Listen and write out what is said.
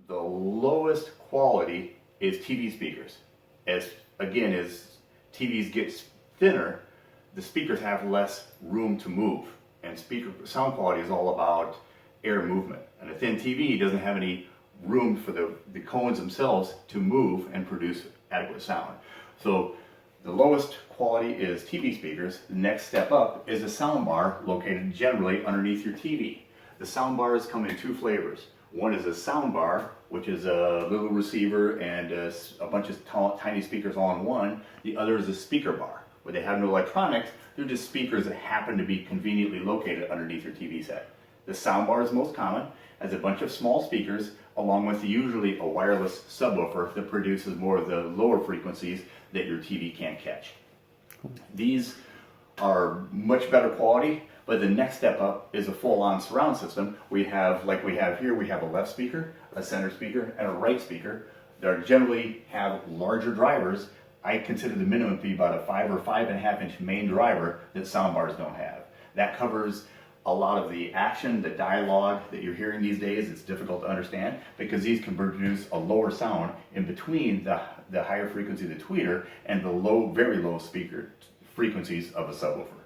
the lowest quality is TV speakers. As TVs get thinner, the speakers have less room to move, and sound quality is all about air movement. And a thin TV doesn't have any room for the cones themselves to move and produce adequate sound. So the lowest quality is TV speakers. The next step up is a sound bar located generally underneath your TV. The sound bars come in two flavors. One is a sound bar, which is a little receiver and a bunch of tiny speakers all in one. The other is a speaker bar, where they have no electronics. They're just speakers that happen to be conveniently located underneath your TV set. The sound bar is most common, has a bunch of small speakers, along with usually a wireless subwoofer that produces more of the lower frequencies that your TV can't catch. These are much better quality, but the next step up is a full-on surround system. We have a left speaker, a center speaker, and a right speaker. They generally have larger drivers. I consider the minimum to be about a 5 or 5.5 inch main driver that soundbars don't have. That covers a lot of the action, the dialogue that you're hearing these days. It's difficult to understand because these can produce a lower sound in between the higher frequency of the tweeter and the very low speaker frequencies of a subwoofer.